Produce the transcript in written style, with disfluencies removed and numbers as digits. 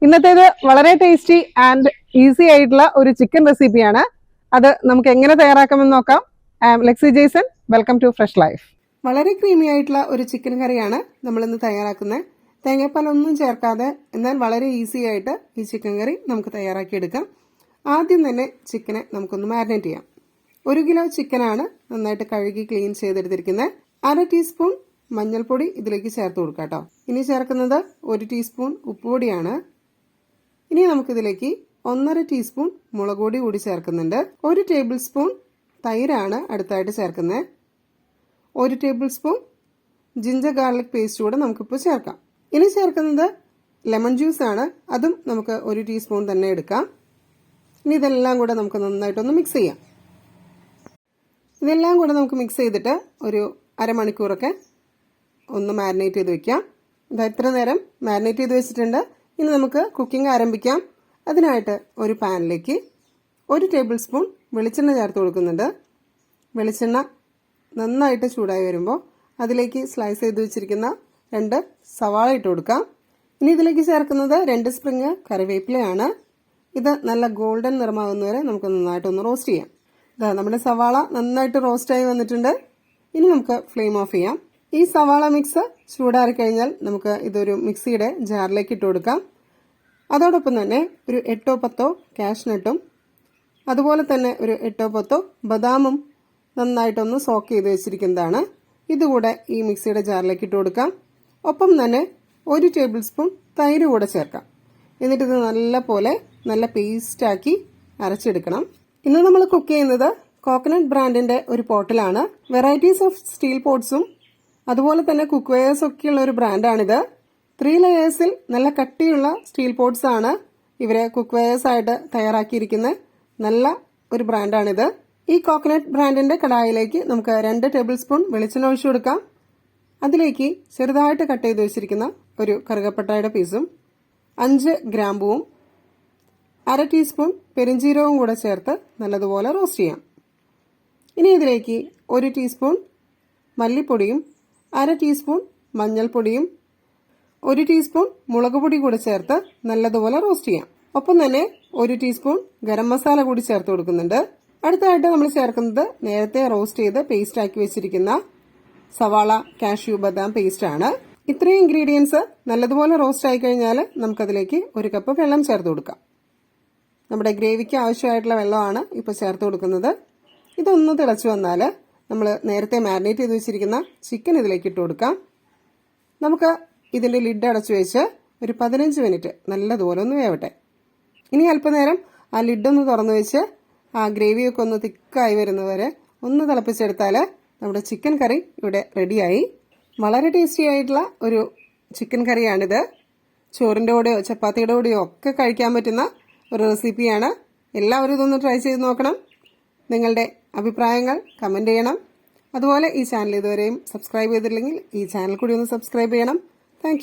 ഇന്നത്തേത് വളരെ tasty and easy ആയിട്ടുള്ള ഒരു ചിക്കൻ റെസിപ്പിയാണ്. അത് നമുക്ക് എങ്ങനെ തയ്യാറാക്കാമെന്ന് നോക്കാം. Lexi Jason, welcome to fresh life. വളരെ ക്രീമി ആയിട്ടുള്ള ഒരു ചിക്കൻ കറിയാണ് നമ്മളിന്ന് തയ്യാറാക്കുന്നത്. തേങ്ങാപ്പാലൊന്നും ചേർക്കാതെ എന്നാൽ വളരെ ഈസി ആയിട്ട് ഈ ചിക്കൻ കറി നമുക്ക് തയ്യാറാക്കിയെടുക്കാം. ആദ്യം തന്നെ ചിക്കനെ നമുക്കൊന്ന് മാരിനേറ്റ് ചെയ്യാം. 1 കിലോ ചിക്കനാണ് നന്നായിട്ട് കഴുകി ക്ലീൻ ചെയ്തെടുത്തിരിക്കുന്നത്. 1/2 ടീസ്പൂൺ മഞ്ഞൾപ്പൊടി ഇതിലേക്ക് ചേർത്ത് കൊടുക്കാം കേട്ടോ. ഇനി ചേർക്കുന്നത് 1 ടീസ്പൂൺ ഉപ്പുപൊടിയാണ്. ഇനി നമുക്കിതിലേക്ക് 1.5 ടീസ്പൂൺ മുളക് പൊടി കൂടി ചേർക്കുന്നുണ്ട്. 1 ടേബിൾ സ്പൂൺ തൈരാണ് അടുത്തായിട്ട് ചേർക്കുന്നത്. 1 table spoon ginger garlic paste കൂടെ നമുക്കിപ്പോൾ ചേർക്കാം. ഇനി ചേർക്കുന്നത് ലെമൺ ജ്യൂസ് ആണ്. അതും നമുക്ക് 1 ടീസ്പൂൺ തന്നെ എടുക്കാം. ഇനി ഇതെല്ലാം കൂടെ നമുക്ക് നന്നായിട്ടൊന്ന് മിക്സ് ചെയ്യാം. ഇതെല്ലാം കൂടെ നമുക്ക് മിക്സ് ചെയ്തിട്ട് ഒരു അരമണിക്കൂറൊക്കെ ഒന്ന് മാരിനേറ്റ് ചെയ്ത് വെക്കാം. ഇത്ര നേരം മാരിനേറ്റ് ചെയ്ത് വെച്ചിട്ടുണ്ട്. ഇനി നമുക്ക് കുക്കിംഗ് ആരംഭിക്കാം. അതിനായിട്ട് ഒരു പാനിലേക്ക് 1 ടേബിൾ സ്പൂൺ വെളിച്ചെണ്ണ ചേർത്ത് കൊടുക്കുന്നുണ്ട്. വെളിച്ചെണ്ണ നന്നായിട്ട് ചൂടായി വരുമ്പോൾ അതിലേക്ക് സ്ലൈസ് ചെയ്ത് വെച്ചിരിക്കുന്ന 2 സവാള ഇട്ട് കൊടുക്കാം. ഇനി ഇതിലേക്ക് ചേർക്കുന്നത് 2 സ്പ്രിങ് കറിവേപ്പിലയാണ്. ഇത് നല്ല ഗോൾഡൻ നിറമാകുന്നവരെ നമുക്ക് നന്നായിട്ടൊന്ന് റോസ്റ്റ് ചെയ്യാം. നമ്മുടെ സവാള നന്നായിട്ട് റോസ്റ്റായി വന്നിട്ടുണ്ട്. ഇനി നമുക്ക് ഫ്ലെയിം ഓഫ് ചെയ്യാം. ഈ സവാള മിക്സ് ചൂടാറി കഴിഞ്ഞാൽ നമുക്ക് ഇതൊരു മിക്സിയുടെ ജാറിലേക്ക് ഇട്ട് കൊടുക്കാം. അതോടൊപ്പം തന്നെ ഒരു 8-10 കാഷ്നട്ടും അതുപോലെ തന്നെ ഒരു 8-10 ബദാമും നന്നായിട്ടൊന്ന് സോക്ക് ചെയ്ത് വെച്ചിരിക്കുന്നതാണ്. ഇതുകൂടെ ഈ മിക്സിയുടെ ജാറിലേക്ക് ഇട്ട് കൊടുക്കാം. ഒപ്പം തന്നെ 1 ടേബിൾ സ്പൂൺ തൈര് കൂടെ ചേർക്കാം. എന്നിട്ടിത് നല്ല പേസ്റ്റാക്കി അരച്ചെടുക്കണം. ഇന്ന് നമ്മൾ കുക്ക് ചെയ്യുന്നത് കോക്കനട്ട് ബ്രാൻഡിന്റെ ഒരു പോട്ടിലാണ്. വെറൈറ്റീസ് ഓഫ് സ്റ്റീൽ പോട്ട്സും അതുപോലെ തന്നെ കുക്ക് വെയേഴ്സ് ഒക്കെയുള്ള ഒരു ബ്രാൻഡാണിത്. 3 ലെയേഴ്സിൽ നല്ല കട്ടിയുള്ള സ്റ്റീൽ പോട്ട്സ് ആണ് ഇവരെ കുക്ക് വെയേഴ്സ് ആയിട്ട് തയ്യാറാക്കിയിരിക്കുന്നത്. നല്ല ഒരു ബ്രാൻഡാണിത്. ഈ കോക്കനട്ട് ബ്രാൻഡിന്റെ കടായിലേക്ക് നമുക്ക് 2 ടേബിൾ സ്പൂൺ വെളിച്ചെണ്ണ ഒഴിച്ചു കൊടുക്കാം. അതിലേക്ക് ചെറുതായിട്ട് കട്ട് ചെയ്ത് വെച്ചിരിക്കുന്ന ഒരു കറുകപ്പട്ടയുടെ പീസും 5 ഗ്രാമ്പുവും 1/2 ടീസ്പൂൺ പെരിഞ്ജീരകവും കൂടെ ചേർത്ത് നല്ലതുപോലെ റോസ്റ്റ് ചെയ്യാം. ഇനി ഇതിലേക്ക് 1 ടീസ്പൂൺ മല്ലിപ്പൊടിയും 1/2 ടീസ്പൂൺ മഞ്ഞൾപ്പൊടിയും 1 ടീസ്പൂൺ മുളക് പൊടി കൂടെ ചേർത്ത് നല്ലതുപോലെ റോസ്റ്റ് ചെയ്യാം. ഒപ്പം തന്നെ 1 ടീസ്പൂൺ ഗരം മസാല കൂടി ചേർത്ത് കൊടുക്കുന്നുണ്ട്. അടുത്തായിട്ട് നമ്മൾ ചേർക്കുന്നത് നേരത്തെ റോസ്റ്റ് ചെയ്ത് പേസ്റ്റ് ആക്കി വെച്ചിരിക്കുന്ന സവാള, കാഷ്യൂ, ബദാം പേസ്റ്റ് ആണ്. ഇത്രയും ഇൻഗ്രീഡിയൻസ് നല്ലതുപോലെ റോസ്റ്റ് ആയി കഴിഞ്ഞാൽ നമുക്കതിലേക്ക് 1 കപ്പ് വെള്ളം ചേർത്ത് കൊടുക്കാം. നമ്മുടെ ഗ്രേവിക്ക് ആവശ്യമായിട്ടുള്ള വെള്ളമാണ് ഇപ്പോൾ ചേർത്ത് കൊടുക്കുന്നത്. ഇതൊന്ന് തിളച്ചു വന്നാൽ നമ്മൾ നേരത്തെ മാരിനേറ്റ് ചെയ്ത് വെച്ചിരിക്കുന്ന ചിക്കൻ ഇതിലേക്ക് ഇട്ട് കൊടുക്കാം. നമുക്ക് ഇതിന്റെ ലിഡ് അടച്ചു വെച്ച് ഒരു 15 മിനിറ്റ് നല്ലതുപോലെ ഒന്ന് വേവട്ടെ. ഇനി അല്പനേരം ആ ലിഡൊന്ന് തുറന്നു വെച്ച് ആ ഗ്രേവിയൊക്കെ ഒന്ന് തിക്കായി വരുന്നവരെ ഒന്ന് തിളപ്പിച്ചെടുത്താൽ നമ്മുടെ ചിക്കൻ കറി ഇവിടെ റെഡിയായി. വളരെ ടേസ്റ്റി ആയിട്ടുള്ള ഒരു ചിക്കൻ കറിയാണിത്. ചോറിൻ്റെ കൂടെയോ ചപ്പാത്തിയുടെ കൂടെയോ ഒക്കെ കഴിക്കാൻ പറ്റുന്ന ഒരു റെസിപ്പിയാണ്. എല്ലാവരും ഇതൊന്ന് ട്രൈ ചെയ്ത് നോക്കണം. നിങ്ങളുടെ അഭിപ്രായങ്ങൾ കമൻറ്റ് ചെയ്യണം. അതുപോലെ ഈ ചാനൽ ഇതുവരെയും സബ്സ്ക്രൈബ് ചെയ്തിട്ടില്ലെങ്കിൽ ഈ ചാനൽ കൂടി ഒന്ന് സബ്സ്ക്രൈബ് ചെയ്യണം. താങ്ക്